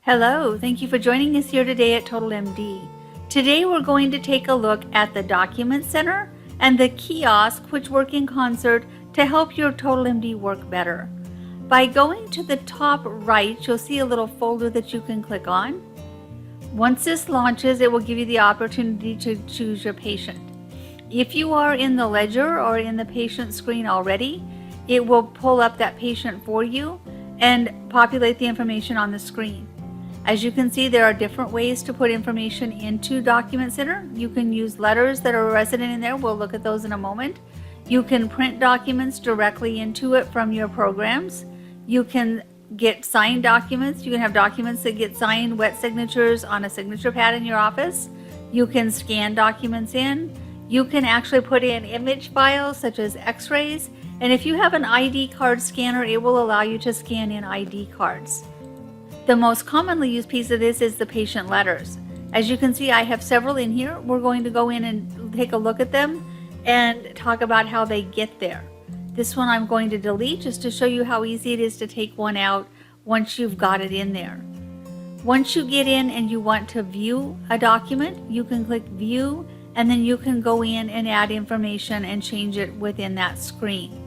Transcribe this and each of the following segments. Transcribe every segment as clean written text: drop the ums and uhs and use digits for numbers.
Hello, thank you for joining us here today at TotalMD. Today we're going to take a look at the Document Center and the Kiosk, which work in concert to help your TotalMD work better. By going to the top right, you'll see a little folder that you can click on. Once this launches, it will give you the opportunity to choose your patient. If you are in the ledger or in the patient screen already, it will pull up that patient for you and populate the information on the screen. As you can see, there are different ways to put information into Document Center. You can use letters that are resident in there. We'll look at those in a moment. You can print documents directly into it from your programs. You can get signed documents. You can have documents that get signed, wet signatures on a signature pad in your office. You can scan documents in. You can actually put in image files such as x-rays. And if you have an ID card scanner, it will allow you to scan in ID cards. The most commonly used piece of this is the patient letters. As you can see, I have several in here. We're going to go in and take a look at them and talk about how they get there. This one I'm going to delete just to show you how easy it is to take one out once you've got it in there. Once you get in and you want to view a document, you can click View, and then you can go in and add information and change it within that screen.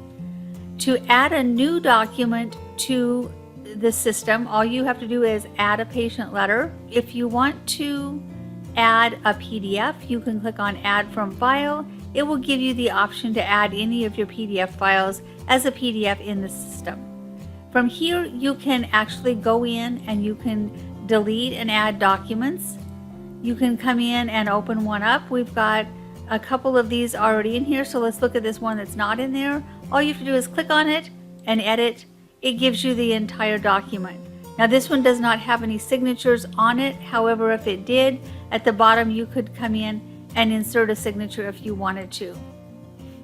To add a new document to the system, all you have to do is add a patient letter. If you want to add a PDF, you can click on Add from File. It will give you the option to add any of your PDF files as a PDF in the system. From here, you can actually go in and you can delete and add documents. You can come in and open one up. We've got a couple of these already in here, so let's look at this one that's not in there. All you have to do is click on it and edit. It gives you the entire document. Now this one does not have any signatures on it. However, if it did, at the bottom you could come in and insert a signature if you wanted to.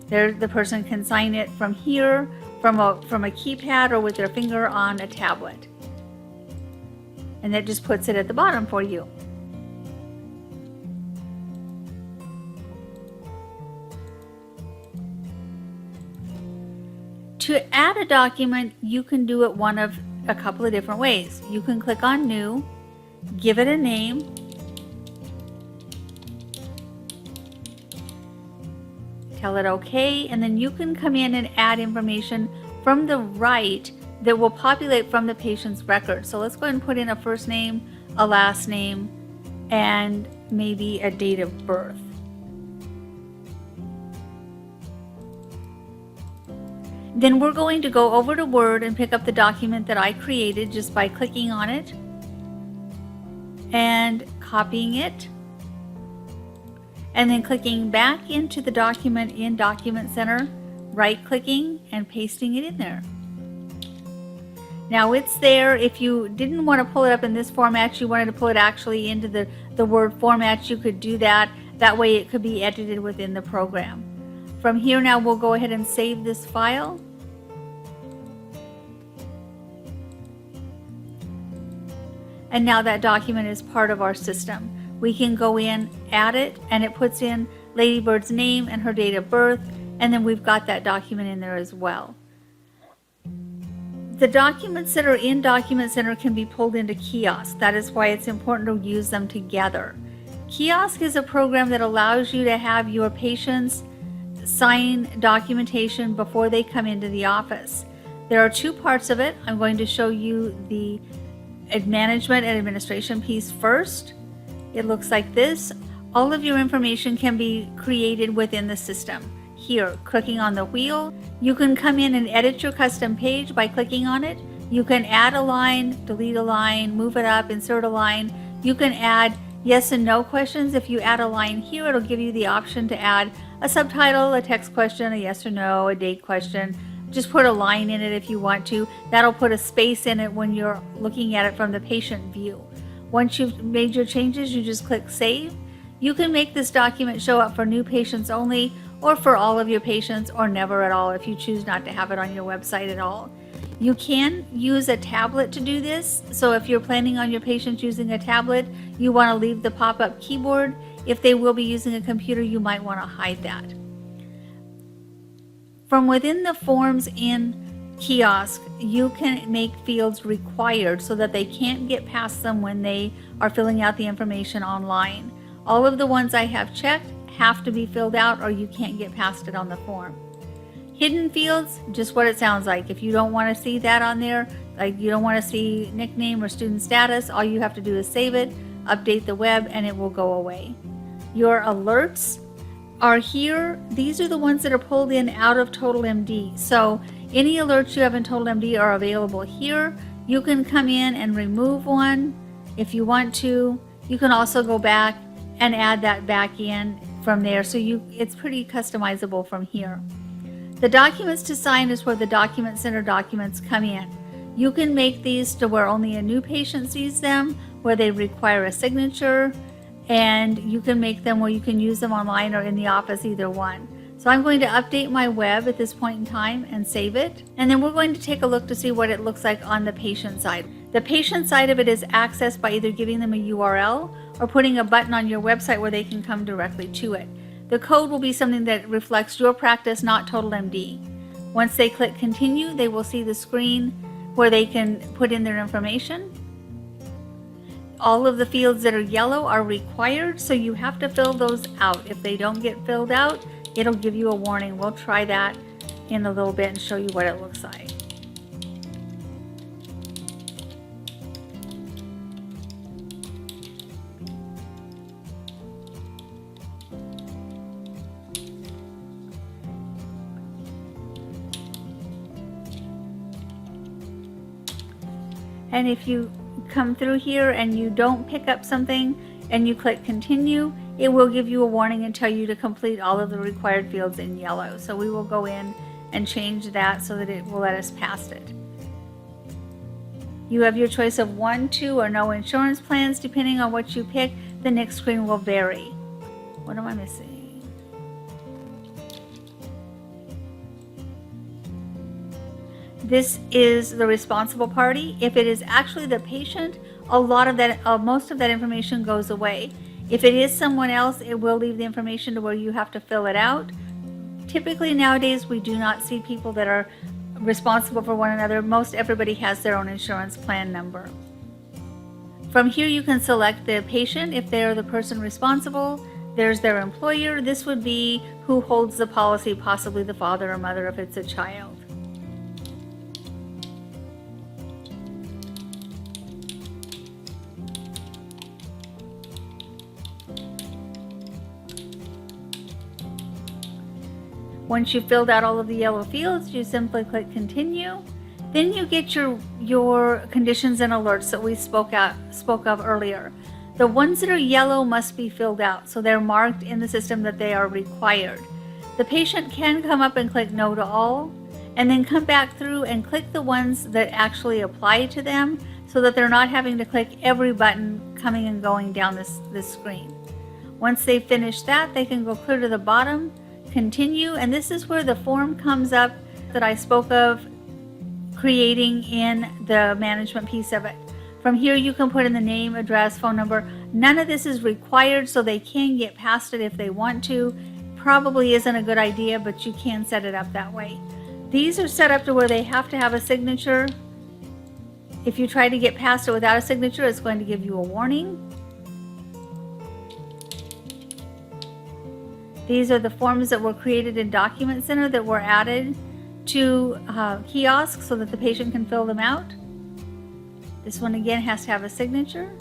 There, the person can sign it from here, from a keypad, or with their finger on a tablet. And that just puts it at the bottom for you. To add a document, you can do it one of a couple of different ways. You can click on New, give it a name, tell it OK, and then you can come in and add information from the right that will populate from the patient's record. So let's go ahead and put in a first name, a last name, and maybe a date of birth. Then we're going to go over to Word and pick up the document that I created just by clicking on it and copying it, and then clicking back into the document in Document Center, right-clicking and pasting it in there. Now it's there. If you didn't want to pull it up in this format, you wanted to pull it actually into the Word format, you could do that. That way it could be edited within the program. From here now we'll go ahead and save this file. And now that document is part of our system. We can go in, add it, and it puts in Lady Bird's name and her date of birth, and then we've got that document in there as well. The documents that are in Document Center can be pulled into Kiosk. That is why it's important to use them together. Kiosk is a program that allows you to have your patients sign documentation before they come into the office. There are two parts of it. I'm going to show you the management and administration piece first. It looks like this. All of your information can be created within the system. Here, clicking on the wheel, you can come in and edit your custom page by clicking on it. You can add a line, delete a line, move it up, insert a line. You can add yes and no questions. If you add a line here, it'll give you the option to add a subtitle, a text question, a yes or no, a date question. Just put a line in it if you want to. That'll put a space in it when you're looking at it from the patient view. Once you've made your changes, you just click Save. You can make this document show up for new patients only, or for all of your patients, or never at all if you choose not to have it on your website at all. You can use a tablet to do this. So if you're planning on your patients using a tablet, you want to leave the pop-up keyboard. If they will be using a computer, you might want to hide that. From within the forms in Kiosk, you can make fields required so that they can't get past them when they are filling out the information online. All of the ones I have checked have to be filled out or you can't get past it on the form. Hidden fields, just what it sounds like. If you don't want to see that on there, like you don't want to see nickname or student status, all you have to do is save it, update the web, and it will go away. Your alerts are here. These are the ones that are pulled in out of TotalMD. So any alerts you have in TotalMD are available here. You can come in and remove one if you want to. You can also go back and add that back in from there. So it's pretty customizable from here. The documents to sign is where the Document Center documents come in. You can make these to where only a new patient sees them, where they require a signature, and you can make them where you can use them online or in the office, either one. So I'm going to update my web at this point in time and save it. And then we're going to take a look to see what it looks like on the patient side. The patient side of it is accessed by either giving them a URL or putting a button on your website where they can come directly to it. The code will be something that reflects your practice, not TotalMD. Once they click continue, they will see the screen where they can put in their information. All of the fields that are yellow are required, so you have to fill those out. If they don't get filled out, it'll give you a warning. We'll try that in a little bit and show you what it looks like. And if you come through here and you don't pick up something and you click continue, it will give you a warning and tell you to complete all of the required fields in yellow. So we will go in and change that so that it will let us past it. You have your choice of 1, 2, or no insurance plans. Depending on what you pick, the next screen will vary. What am I missing? This is the responsible party. If it is actually the patient, most of that information goes away. If it is someone else, it will leave the information to where you have to fill it out. Typically nowadays, we do not see people that are responsible for one another. Most everybody has their own insurance plan number. From here, you can select the patient if they are the person responsible. There's their employer. This would be who holds the policy, possibly the father or mother if it's a child. Once you've filled out all of the yellow fields, you simply click continue. Then you get your conditions and alerts that we spoke of earlier. The ones that are yellow must be filled out, so they're marked in the system that they are required. The patient can come up and click no to all, and then come back through and click the ones that actually apply to them so that they're not having to click every button coming and going down this screen. Once they've finished that, they can go clear to the bottom, continue, and this is where the form comes up that I spoke of creating in the management piece of it. From here you can put in the name, address, phone number. None of this is required, so they can get past it if they want to. Probably isn't a good idea, but you can set it up that way. These are set up to where they have to have a signature. If you try to get past it without a signature, it's going to give you a warning. These are the forms that were created in Document Center that were added to Kiosk so that the patient can fill them out. This one again has to have a signature.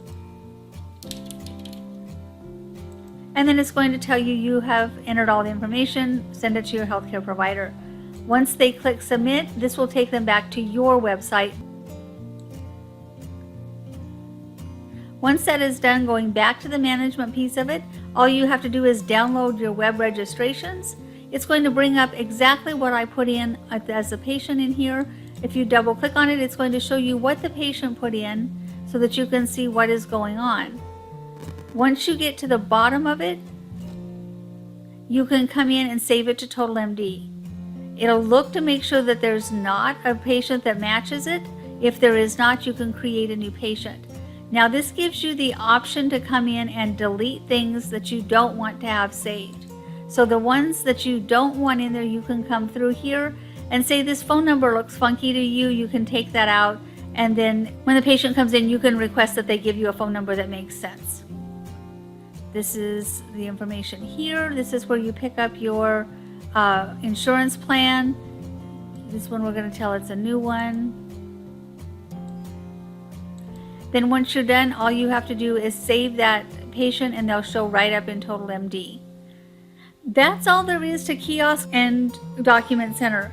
And then it's going to tell you have entered all the information, send it to your healthcare provider. Once they click submit, this will take them back to your website. Once that is done, going back to the management piece of it, all you have to do is download your web registrations. It's going to bring up exactly what I put in as a patient in here. If you double click on it, it's going to show you what the patient put in so that you can see what is going on. Once you get to the bottom of it, you can come in and save it to TotalMD. It'll look to make sure that there's not a patient that matches it. If there is not, you can create a new patient. Now this gives you the option to come in and delete things that you don't want to have saved. So the ones that you don't want in there, you can come through here and say this phone number looks funky to you, you can take that out, and then when the patient comes in, you can request that they give you a phone number that makes sense. This is the information here. This is where you pick up your insurance plan. This one we're going to tell it's a new one. Then once you're done, all you have to do is save that patient and they'll show right up in TotalMD. That's all there is to Kiosk and Document Center.